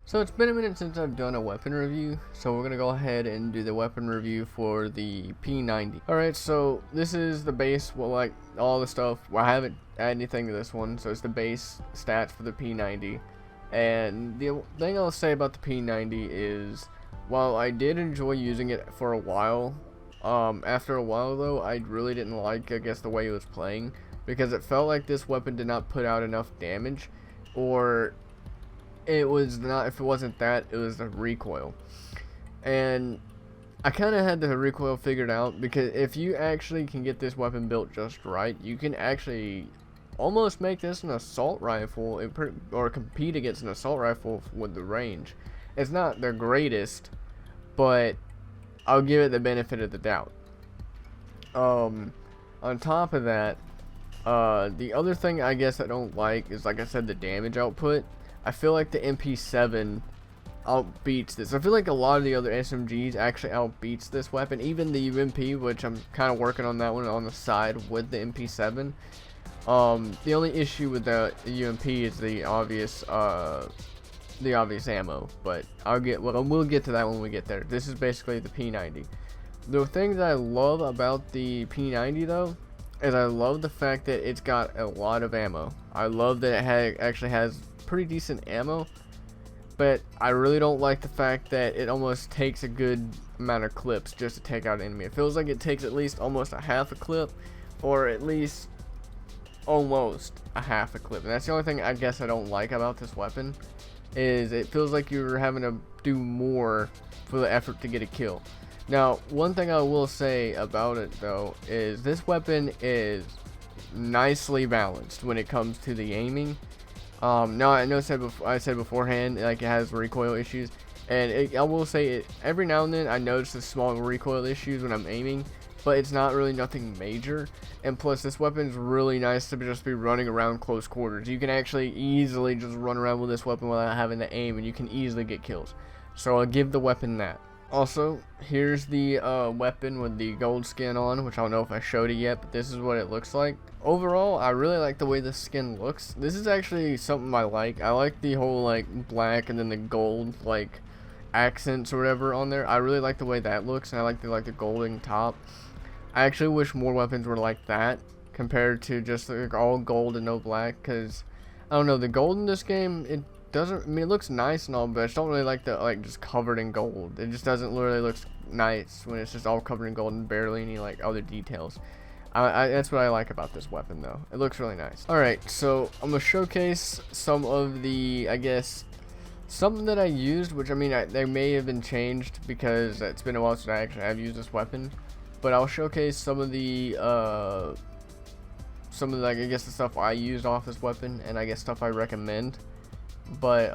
So it's been a minute since I've done a weapon review, so we're gonna go ahead and do the weapon review for the P90. Alright, so this is the base, well, like all the stuff. Well, I haven't added anything to this one, so it's the base stats for the P90. And the thing I'll say about the P90 is, while I did enjoy using it for a while, after a while though, I really didn't like, I guess, the way it was playing, because it felt like this weapon did not put out enough damage, or it was not, if it wasn't that, it was the recoil. And I kind of had the recoil figured out, because if you actually can get this weapon built just right, you can actually almost make this an assault rifle, or compete against an assault rifle with the range. It's not the greatest, but I'll give it the benefit of the doubt. On top of that, the other thing I guess I don't like is, like I said, the damage output. I feel like the MP7 outbeats this. I feel like a lot of the other SMGs actually outbeats this weapon. Even the UMP, which I'm kind of working on that one on the side with the MP7. The only issue with the UMP is the obvious ammo. But we'll get to that when we get there. This is basically the P90. The thing that I love about the P90 though is I love the fact that it's got a lot of ammo. I love that it actually has pretty decent ammo, but I really don't like the fact that it almost takes a good amount of clips just to take out an enemy. It feels like it takes at least almost a half a clip, or at least almost a half a clip. And that's the only thing I guess I don't like about this weapon, is it feels like you're having to do more for the effort to get a kill. Now, one thing I will say about it though is this weapon is nicely balanced when it comes to the aiming. Now I know I said beforehand, like, it has recoil issues, and I will say it every now and then I notice the small recoil issues when I'm aiming, but it's not really nothing major. And plus, this weapon is really nice to just be running around close quarters. You can actually easily just run around with this weapon without having to aim, and you can easily get kills. So I'll give the weapon that. Also, here's the weapon with the gold skin on, which I don't know if I showed it yet, but this is what it looks like. Overall, I really like the way the skin looks. This is actually something I like. I like the whole, like, black and then the gold, like, accents or whatever on there. I really like the way that looks, and I like the golden top. I actually wish more weapons were like that compared to just like all gold and no black, because I don't know, the gold in this game, it doesn't, I mean, it looks nice and all, but I just don't really like the, like, just covered in gold. It just doesn't really look nice when it's just all covered in gold and barely any, like, other details. That's what I like about this weapon though. It looks really nice. Alright, so I'm gonna showcase some of the, I guess, something that I used, which, I mean, they may have been changed because it's been a while since I actually have used this weapon. But I'll showcase some of the like, I guess, the stuff I used off this weapon, and I guess stuff I recommend. But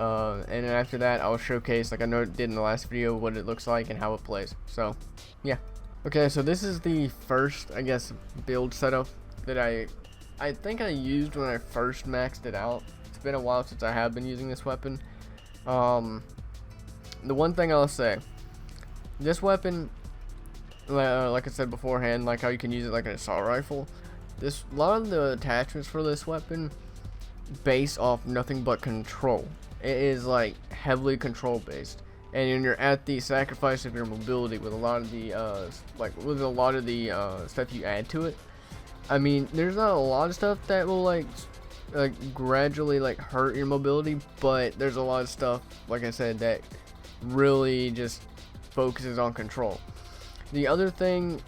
and then after that, I'll showcase, like I know it did in the last video, what it looks like and how it plays. So yeah. Okay, so this is the first, I guess, build setup that I think I used when I first maxed it out. It's been a while since I have been using this weapon. The one thing I'll say, this weapon, like I said beforehand, like how you can use it like an assault rifle, a lot of the attachments for this weapon base off nothing but control. It is like heavily control based, and you're at the sacrifice of your mobility with a lot of the stuff you add to it. I mean, there's not a lot of stuff that will like gradually like hurt your mobility, but there's a lot of stuff, like I said, that really just focuses on control. The other thing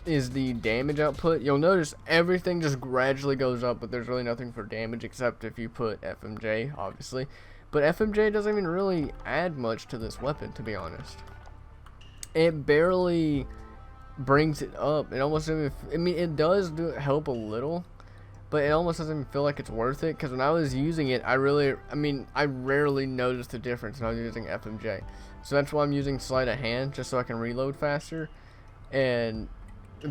is the damage output. You'll notice everything just gradually goes up, but there's really nothing for damage except if you put FMJ, obviously. But FMJ doesn't even really add much to this weapon, to be honest. It barely brings it up. It almost doesn't even, I mean, it does help a little, but it almost doesn't even feel like it's worth it, because when I was using it, I rarely noticed the difference when I was using FMJ. So that's why I'm using sleight of hand, just so I can reload faster, and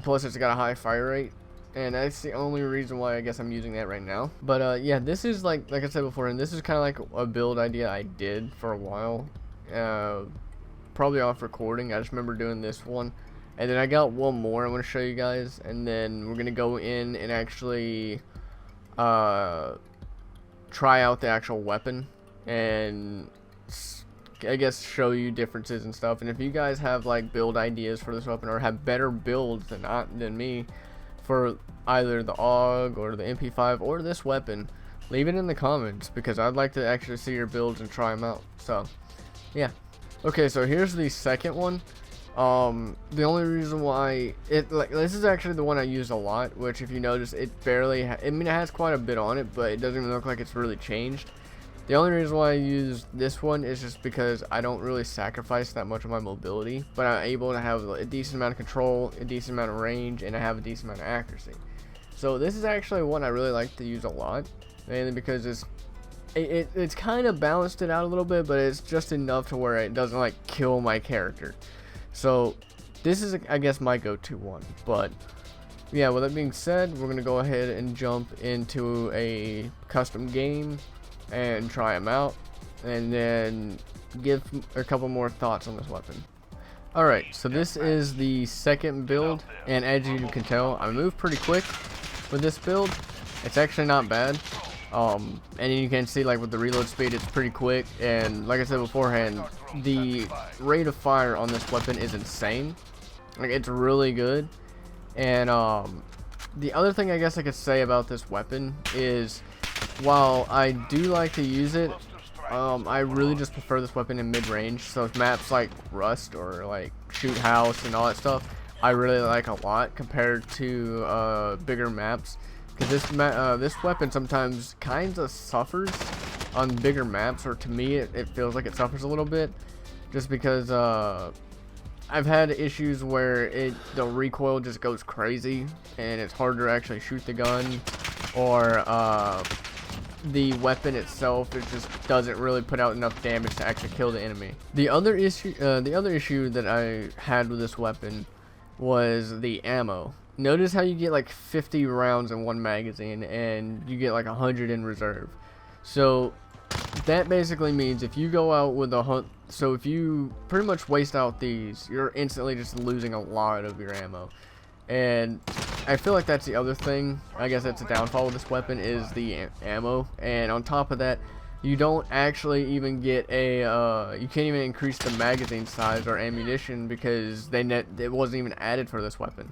plus it's got a high fire rate, and that's the only reason why I guess I'm using that right now. But yeah, this is like I said before, and this is kind of like a build idea I did for a while, probably off recording. I just remember doing this one, and then I got one more I'm going to show you guys, and then we're going to go in and actually try out the actual weapon and I guess show you differences and stuff. And if you guys have like build ideas for this weapon or have better builds than me for either the AUG or the MP5 or this weapon, leave it in the comments because I'd like to actually see your builds and try them out. So yeah. Okay, so here's the second one. The only reason why this is actually the one I use a lot, which if you notice, it barely I mean, it has quite a bit on it, but it doesn't even look like it's really changed. The only reason why I use this one is just because I don't really sacrifice that much of my mobility, but I'm able to have a decent amount of control, a decent amount of range, and I have a decent amount of accuracy. So this is actually one I really like to use a lot, mainly because it's kind of balanced it out a little bit, but it's just enough to where it doesn't like kill my character. So this is, I guess, my go-to one. But yeah, with that being said, we're gonna go ahead and jump into a custom game and try them out, and then give a couple more thoughts on this weapon. Alright, so this is the second build, and as you can tell, I move pretty quick with this build. It's actually not bad. And you can see, like, with the reload speed, it's pretty quick, and like I said beforehand, the rate of fire on this weapon is insane. Like, it's really good. And the other thing I guess I could say about this weapon is, while I do like to use it, I really just prefer this weapon in mid-range. So maps like Rust or like Shoot House and all that stuff, I really like a lot compared to bigger maps. Because this weapon sometimes kind of suffers on bigger maps, or to me it feels like it suffers a little bit, just because I've had issues where the recoil just goes crazy and it's hard to actually shoot the gun, or the weapon itself, it just doesn't really put out enough damage to actually kill the enemy. The other issue that I had with this weapon was the ammo. Notice how you get like 50 rounds in one magazine and you get like 100 in reserve. So that basically means if you go out with so if you pretty much waste out these, you're instantly just losing a lot of your ammo. And I feel like that's the other thing, I guess that's a downfall with this weapon, is the ammo. And on top of that, you don't actually even get you can't even increase the magazine size or ammunition because it wasn't even added for this weapon.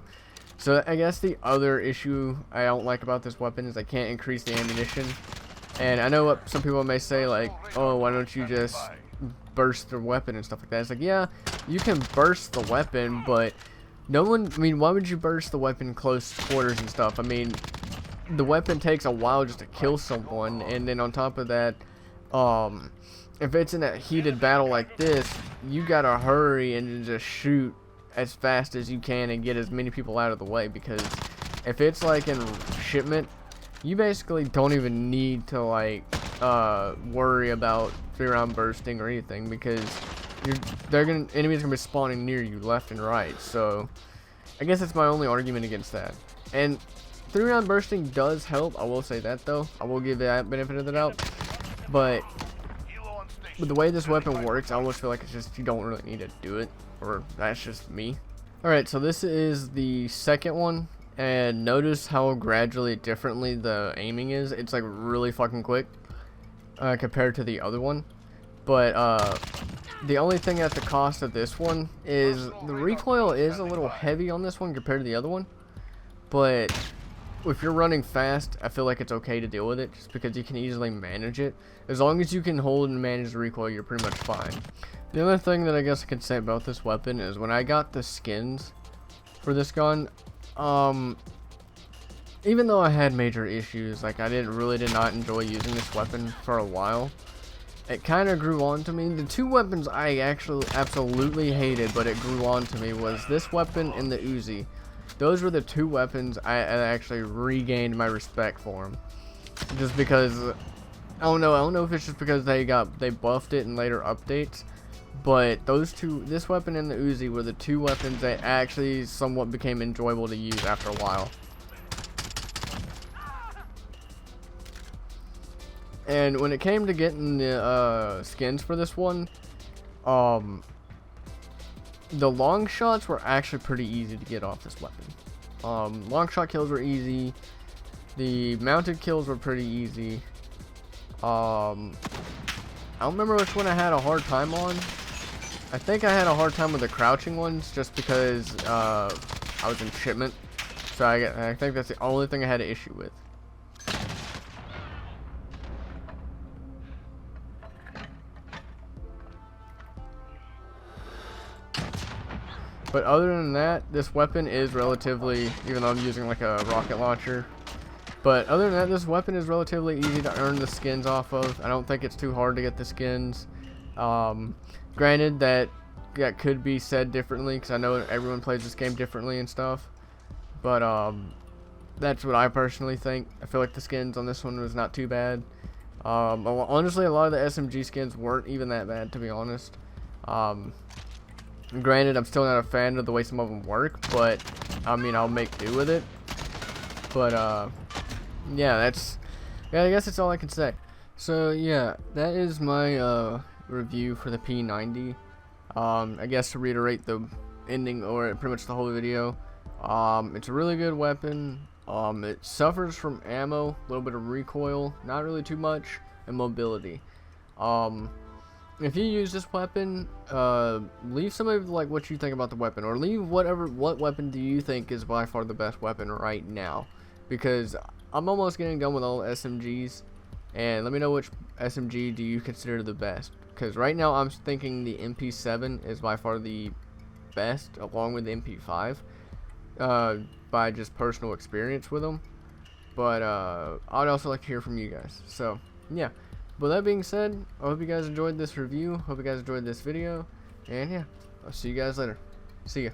So I guess the other issue I don't like about this weapon is I can't increase the ammunition. And I know what some people may say, like, oh, why don't you just burst the weapon and stuff like that. It's like, yeah, you can burst the weapon, but I mean, why would you burst the weapon close quarters and stuff? I mean, the weapon takes a while just to kill someone, and then on top of that, if it's in a heated battle like this, you gotta hurry and just shoot as fast as you can and get as many people out of the way, because if it's like in shipment, you basically don't even need to like worry about 3-round bursting or anything, because enemies gonna be spawning near you left and right. So I guess that's my only argument against that. And 3-round bursting does help, I will say that though. I will give that benefit of the doubt. But with the way this weapon works, I almost feel like it's just you don't really need to do it, or that's just me. Alright, so this is the second one, and notice how gradually differently the aiming is. It's like really fucking quick compared to the other one. But the only thing at the cost of this one is the recoil is a little heavy on this one compared to the other one. But if you're running fast, I feel like it's okay to deal with it, just because you can easily manage it. As long as you can hold and manage the recoil, you're pretty much fine. The other thing that I guess I can say about this weapon is when I got the skins for this gun, even though I had major issues, like I did not enjoy using this weapon for a while, it kind of grew on to me. The two weapons I actually absolutely hated, but it grew on to me, was this weapon and the Uzi. Those were the two weapons I actually regained my respect for them. Just because, I don't know if it's just because they buffed it in later updates, but this weapon and the Uzi were the two weapons that actually somewhat became enjoyable to use after a while. And when it came to getting the skins for this one, the long shots were actually pretty easy to get off this weapon. Long shot kills were easy. The mounted kills were pretty easy. don't remember which one I had a hard time on. I think I had a hard time with the crouching ones just because I was in shipment. So I think that's the only thing I had an issue with. But other than that, this weapon is relatively, even though I'm using like a rocket launcher, but other than that, this weapon is relatively easy to earn the skins off of. I don't think it's too hard to get the skins. Granted, that could be said differently, because I know everyone plays this game differently and stuff. But that's what I personally think. I feel like the skins on this one was not too bad. Honestly, a lot of the SMG skins weren't even that bad, to be honest. Granted, I'm still not a fan of the way some of them work, but I mean, I'll make do with it. But yeah, I guess that's all I can say. So yeah, that is my review for the P90. I guess to reiterate the ending, or pretty much the whole video, it's a really good weapon. It suffers from ammo, a little bit of recoil, not really too much, and mobility. If you use this weapon, leave some of like what you think about the weapon, or leave what weapon do you think is by far the best weapon right now, because I'm almost getting done with all SMGs, and let me know which SMG do you consider the best, because right now I'm thinking the MP7 is by far the best, along with the MP5, by just personal experience with them. But I'd also like to hear from you guys. So yeah, with that being said, I hope you guys enjoyed this review, hope you guys enjoyed this video, and yeah, I'll see you guys later. See ya.